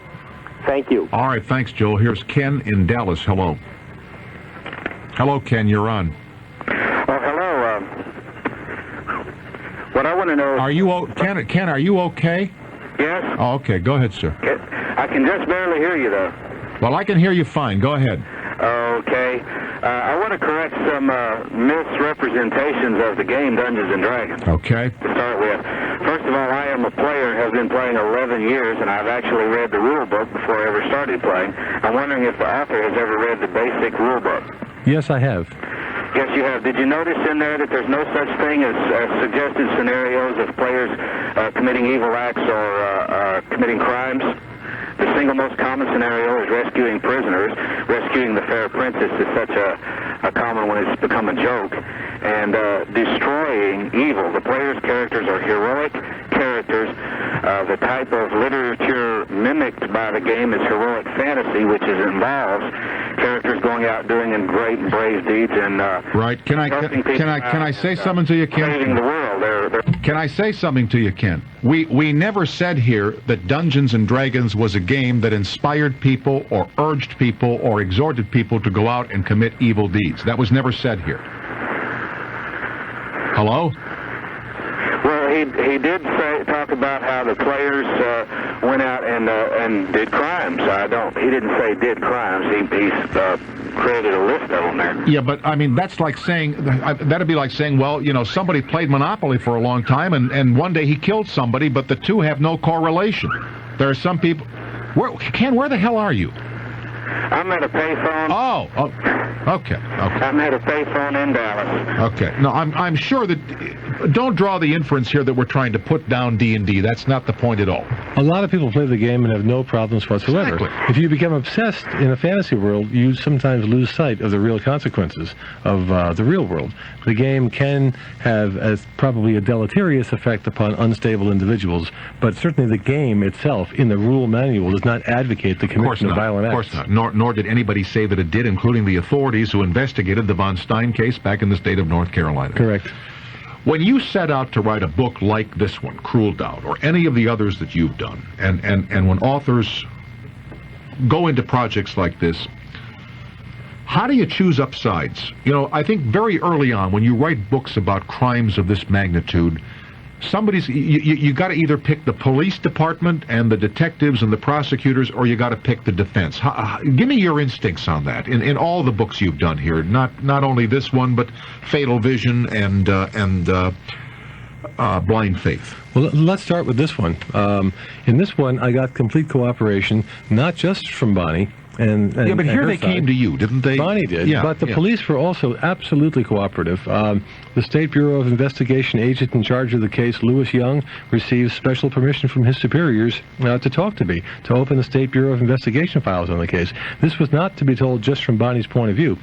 Thank you. All right, thanks, Joel. Here's Ken in Dallas. Hello. Hello, Ken. You're on. Hello. What I want to know... Ken, are you okay? Yes. Oh, okay. Go ahead, sir. I can just barely hear you, though. Well, I can hear you fine. Go ahead. Okay. I want to correct some misrepresentations of the game Dungeons & Dragons. Okay. To start with. First of of all, I am a player, have been playing 11 years, and I've actually read the rule book before I ever started playing. I'm wondering if the author has ever read the basic rule book. Yes, I have. Yes, you have. Did you notice in there that there's no such thing as suggested scenarios of players committing evil acts or committing crimes? The single most common scenario is rescuing prisoners. Rescuing the fair princess is such a common one, it's become a joke. And destroying evil. The players' characters are heroic characters. The type of literature mimicked by the game is heroic fantasy, which involves characters going out doing great and brave deeds and right. Can I say something to you, Ken? Saving the world. Can I say something to you, Ken? We never said here that Dungeons and Dragons was a game that inspired people or urged people or exhorted people to go out and commit evil deeds. That was never said here. Hello? Well, he did talk about how the players went out and did crimes. He didn't say did crimes. He created a list of them there. Yeah, but I mean that's like saying that'd be like saying, well, you know, somebody played Monopoly for a long time and one day he killed somebody, but the two have no correlation. There are some people. Ken, where the hell are you? I'm at a payphone. Oh, okay. I'm at a payphone in Dallas. Okay. No, I'm sure that. Don't draw the inference here that we're trying to put down D&D. That's not the point at all. A lot of people play the game and have no problems whatsoever. Exactly. If you become obsessed in a fantasy world, you sometimes lose sight of the real consequences of the real world. The game can have probably a deleterious effect upon unstable individuals, but certainly the game itself, in the rule manual, does not advocate the commission of violent acts. Of course not. Nor did anybody say that it did, including the authorities who investigated the von Stein case back in the state of North Carolina. Correct. When you set out to write a book like this one, Cruel Doubt, or any of the others that you've done, and when authors go into projects like this, how do you choose up sides? You know, I think very early on, when you write books about crimes of this magnitude, you got to either pick the police department and the detectives and the prosecutors, or you got to pick the defense. Give me your instincts on that in all the books you've done here, not only this one, but Fatal Vision and Blind Faith. Well, let's start with this one. In this one, I got complete cooperation, not just from Bonnie. Yeah, but here they came to you, didn't they? Bonnie did, but the police were also absolutely cooperative. The State Bureau of Investigation agent in charge of the case, Lewis Young, received special permission from his superiors to talk to me, to open the State Bureau of Investigation files on the case. This was not to be told just from Bonnie's point of view.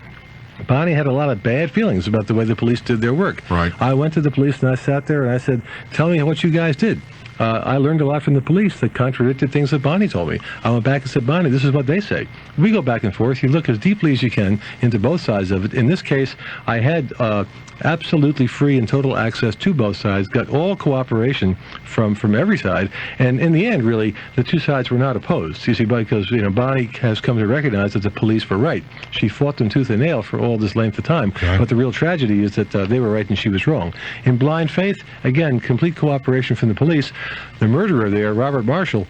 Bonnie had a lot of bad feelings about the way the police did their work. Right. I went to the police and I sat there and I said, tell me what you guys did. I learned a lot from the police that contradicted things that Bonnie told me. I went back and said, Bonnie, this is what they say. We go back and forth. You look as deeply as you can into both sides of it. In this case, I had absolutely free and total access to both sides, got all cooperation from every side, and in the end, really, the two sides were not opposed. You see, because Bonnie has come to recognize that the police were right. She fought them tooth and nail for all this length of time, but the real tragedy is that they were right and she was wrong. In Blind Faith, again, complete cooperation from the police. The murderer there, Robert Marshall,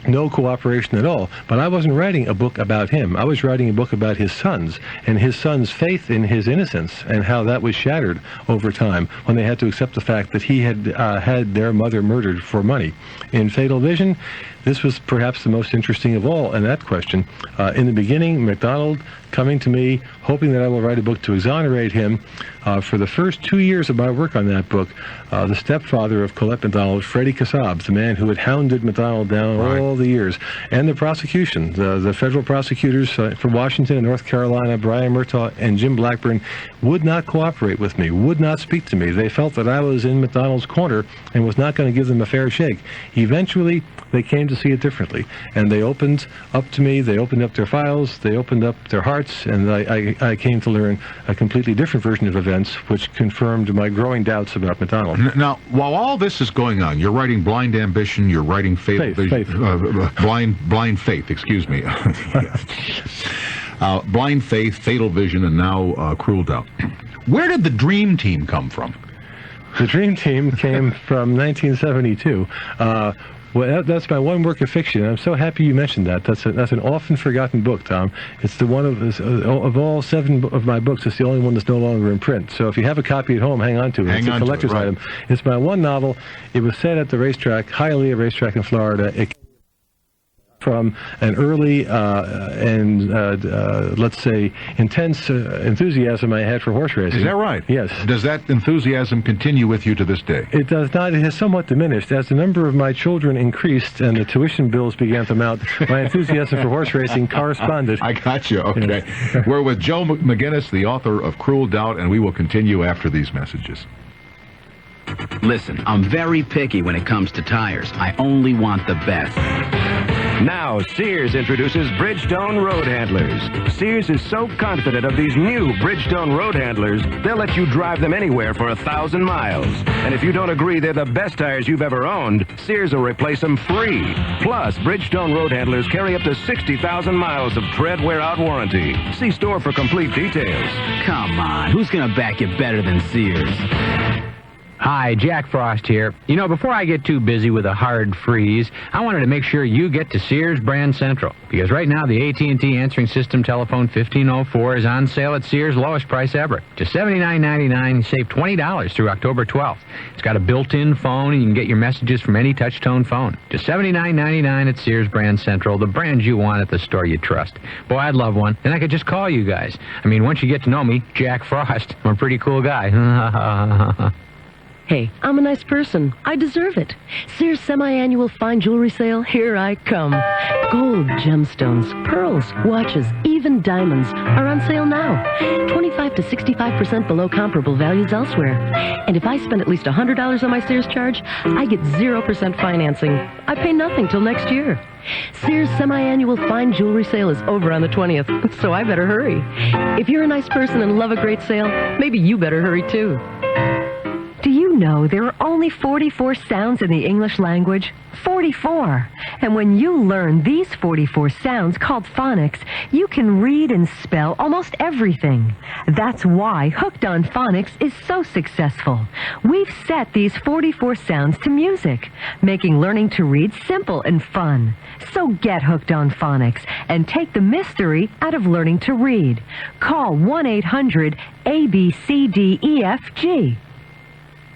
no cooperation at all. But I wasn't writing a book about him. I was writing a book about his sons and his sons' faith in his innocence and how that was shattered over time when they had to accept the fact that he had had their mother murdered for money. In Fatal Vision, this was perhaps the most interesting of all in that question. In the beginning, MacDonald coming to me, hoping that I will write a book to exonerate him. For the first 2 years of my work on that book, the stepfather of Colette MacDonald, Freddie Kassab, the man who had hounded MacDonald down all the years, and the prosecution, the federal prosecutors from Washington and North Carolina, Brian Murtaugh and Jim Blackburn, would not cooperate with me, would not speak to me. They felt that I was in MacDonald's corner and was not going to give them a fair shake. Eventually, they came to see it differently, and they opened up to me, they opened up their files, they opened up their hearts, and I came to learn a completely different version of events, which confirmed my growing doubts about MacDonald. Now, while all this is going on, you're writing Blind Ambition, you're writing Blind Faith, excuse me. Blind Faith, Fatal Vision, and now Cruel Doubt. Where did the Dream Team come from? The Dream Team came from 1972. Well, that's my one work of fiction, and I'm so happy you mentioned that. That's an often forgotten book, Tom. It's the one of all 7 of my books, it's the only one that's no longer in print. So if you have a copy at home, hang on to it. It's a collector's item. It's my one novel. It was set at the racetrack, Hialeah racetrack in Florida. It from an early let's say, intense enthusiasm I had for horse racing. Is that right? Yes. Does that enthusiasm continue with you to this day? It does not. It has somewhat diminished. As the number of my children increased and the tuition bills began to mount, my enthusiasm for horse racing corresponded. I got you. Okay. Yes. We're with Joe McGinnis, the author of Cruel Doubt, and we will continue after these messages. Listen, I'm very picky when it comes to tires. I only want the best. Now, Sears introduces Bridgestone Road Handlers. Sears is so confident of these new Bridgestone Road Handlers, they'll let you drive them anywhere for 1,000 miles. And if you don't agree they're the best tires you've ever owned, Sears will replace them free. Plus, Bridgestone Road Handlers carry up to 60,000 miles of tread wear-out warranty. See store for complete details. Come on, who's going to back you better than Sears? Hi, Jack Frost here. You know, before I get too busy with a hard freeze, I wanted to make sure you get to Sears Brand Central. Because right now, the AT&T answering system telephone 1504 is on sale at Sears' lowest price ever. Just $79.99, you save $20 through October 12th. It's got a built-in phone, and you can get your messages from any touch-tone phone. Just $79.99 at Sears Brand Central, the brand you want at the store you trust. Boy, I'd love one. Then I could just call you guys. I mean, once you get to know me, Jack Frost, I'm a pretty cool guy. Hey, I'm a nice person. I deserve it. Sears semi-annual fine jewelry sale, here I come. Gold, gemstones, pearls, watches, even diamonds are on sale now. 25 to 65% below comparable values elsewhere. And if I spend at least $100 on my Sears charge, I get 0% financing. I pay nothing till next year. Sears semi-annual fine jewelry sale is over on the 20th, so I better hurry. If you're a nice person and love a great sale, maybe you better hurry too. Do you know there are only 44 sounds in the English language? 44. And when you learn these 44 sounds called phonics, you can read and spell almost everything. That's why Hooked on Phonics is so successful. We've set these 44 sounds to music, making learning to read simple and fun. So get Hooked on Phonics and take the mystery out of learning to read. Call 1-800-ABCDEFG.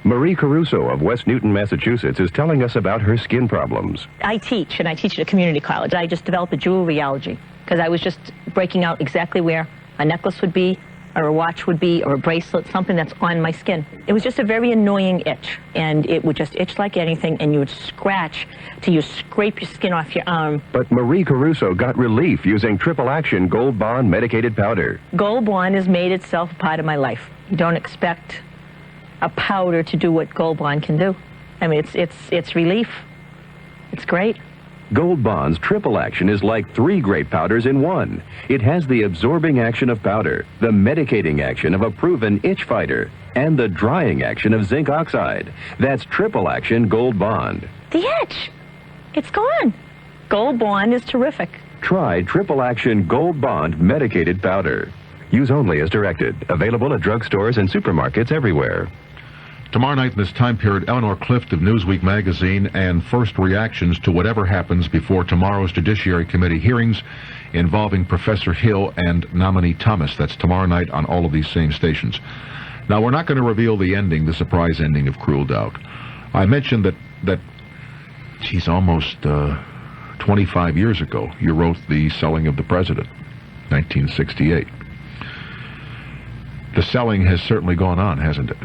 Marie Caruso of West Newton, Massachusetts, is telling us about her skin problems. I teach, and I teach at a community college. I just developed a jewelry allergy because I was just breaking out exactly where a necklace would be, or a watch would be, or a bracelet, something that's on my skin. It was just a very annoying itch, and it would just itch like anything, and you would scratch till you scrape your skin off your arm. But Marie Caruso got relief using Triple Action Gold Bond Medicated Powder. Gold Bond has made itself a part of my life. You don't expect a powder to do what Gold Bond can do. I mean, it's relief. It's great. Gold Bond's Triple Action is like 3 great powders in one. It has the absorbing action of powder, the medicating action of a proven itch fighter, and the drying action of zinc oxide. That's Triple Action Gold Bond. The itch! It's gone. Gold Bond is terrific. Try Triple Action Gold Bond Medicated Powder. Use only as directed. Available at drugstores and supermarkets everywhere. Tomorrow night in this time period, Eleanor Clift of Newsweek magazine and first reactions to whatever happens before tomorrow's Judiciary Committee hearings involving Professor Hill and nominee Thomas. That's tomorrow night on all of these same stations. Now, we're not going to reveal the ending, the surprise ending of Cruel Doubt. I mentioned that geez, almost 25 years ago, you wrote The Selling of the President, 1968. The selling has certainly gone on, hasn't it?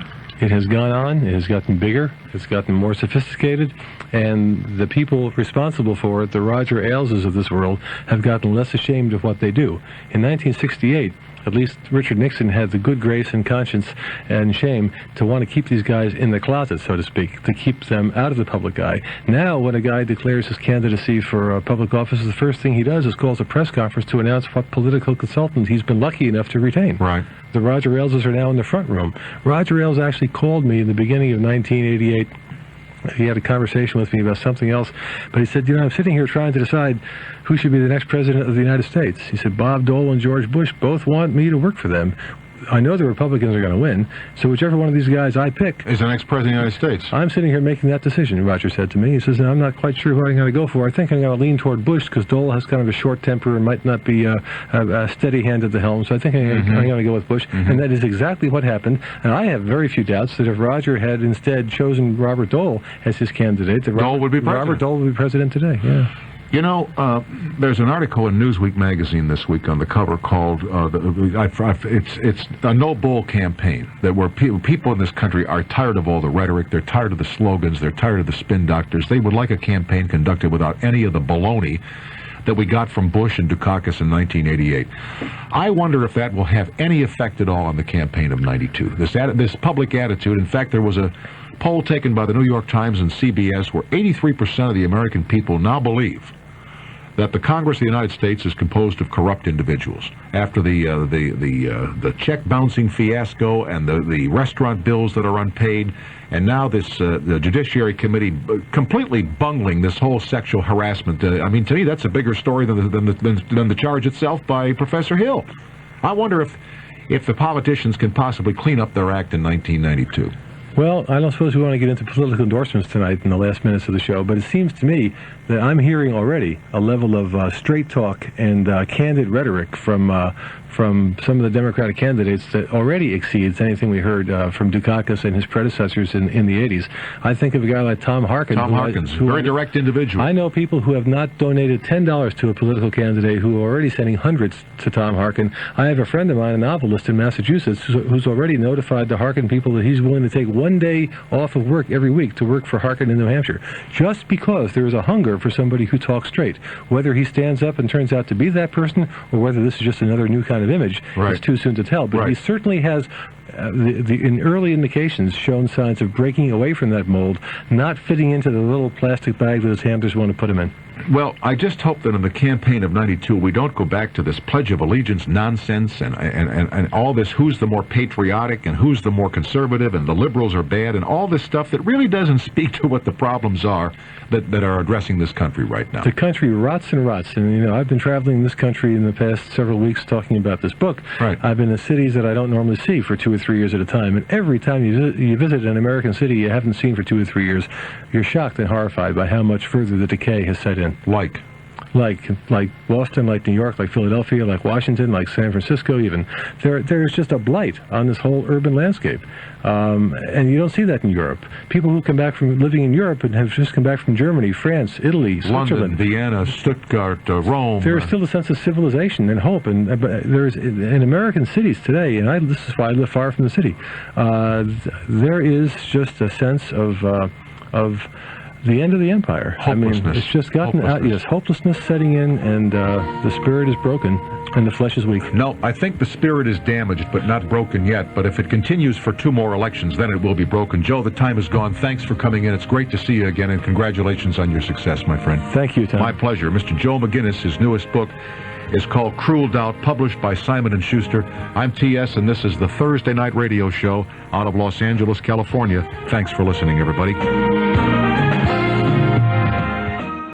It has gone on. It has gotten bigger. It's gotten more sophisticated. And the people responsible for it, the Roger Aileses of this world, have gotten less ashamed of what they do. In 1968, at least Richard Nixon had the good grace and conscience and shame to want to keep these guys in the closet, so to speak, to keep them out of the public eye. Now, when a guy declares his candidacy for public office, the first thing he does is calls a press conference to announce what political consultant he's been lucky enough to retain. Right. The Roger Aileses are now in the front room. Roger Ailes actually called me in the beginning of 1988. He had a conversation with me about something else, but he said, I'm sitting here trying to decide who should be the next president of the United States. He said, Bob Dole and George Bush both want me to work for them. I know the Republicans are going to win, so whichever one of these guys I pick is the next president of the United States. I'm sitting here making that decision, Roger said to me. He says, I'm not quite sure who I'm going to go for. I think I'm going to lean toward Bush because Dole has kind of a short temper and might not be a steady hand at the helm, so I think I'm going to go with Bush. And that is exactly what happened. And I have very few doubts that if Roger had instead chosen Robert Dole as his candidate, that Dole would be president. Robert Dole would be president today, yeah. You know, there's an article in Newsweek magazine this week on the cover called it's a no bull campaign, that where people in this country are tired of all the rhetoric, they're tired of the slogans, they're tired of the spin doctors. They would like a campaign conducted without any of the baloney that we got from Bush and Dukakis in 1988. I wonder if that will have any effect at all on the campaign of 92. This public attitude. In fact, there was a poll taken by the New York Times and CBS where 83% of the American people now believe that the Congress of the United States is composed of corrupt individuals. After the check bouncing fiasco and the restaurant bills that are unpaid, and now this the Judiciary Committee completely bungling this whole sexual harassment. I mean, to me, that's a bigger story than the charge itself by Professor Hill. I wonder if the politicians can possibly clean up their act in 1992. Well, I don't suppose we want to get into political endorsements tonight in the last minutes of the show, but it seems to me that I'm hearing already a level of straight talk and candid rhetoric from some of the Democratic candidates that already exceeds anything we heard from Dukakis and his predecessors in the 80s. I think of a guy like Tom Harkin. Tom Harkins, very direct individual. I know people who have not donated $10 to a political candidate who are already sending hundreds to Tom Harkin. I have a friend of mine, a novelist in Massachusetts, who's already notified the Harkin people that he's willing to take one day off of work every week to work for Harkin in New Hampshire, just because there is a hunger for somebody who talks straight. Whether he stands up and turns out to be that person, or whether this is just another new kind of image, it's too soon to tell. But he certainly has, in early indications, shown signs of breaking away from that mold, not fitting into the little plastic bag that his handlers want to put him in. Well, I just hope that in the campaign of 92, we don't go back to this Pledge of Allegiance nonsense and all this who's the more patriotic and who's the more conservative and the liberals are bad and all this stuff that really doesn't speak to what the problems are that are addressing this country right now. The country rots and rots. And, you know, I've been traveling this country in the past several weeks talking about this book. Right. I've been in cities that I don't normally see for 2 or 3 years at a time. And every time you visit an American city you haven't seen for 2 or 3 years, you're shocked and horrified by how much further the decay has set in. Like Boston, like New York, like Philadelphia, like Washington, like San Francisco even. There's just a blight on this whole urban landscape. And you don't see that in Europe. People who come back from living in Europe and have just come back from Germany, France, Italy, Switzerland, London, Vienna, Stuttgart, Rome. There's still a sense of civilization and hope. And there's in American cities today, and this is why I live far from the city, there is just a sense of the end of the empire. I mean, it's just gotten out. Yes, hopelessness setting in, and the spirit is broken, and the flesh is weak. No, I think the spirit is damaged, but not broken yet. But if it continues for 2 more elections, then it will be broken. Joe, the time is gone. Thanks for coming in. It's great to see you again, and congratulations on your success, my friend. Thank you, Tom. My pleasure. Mr. Joe McGinnis, his newest book is called Cruel Doubt, published by Simon & Schuster. I'm T.S., and this is the Thursday Night Radio Show out of Los Angeles, California. Thanks for listening, everybody.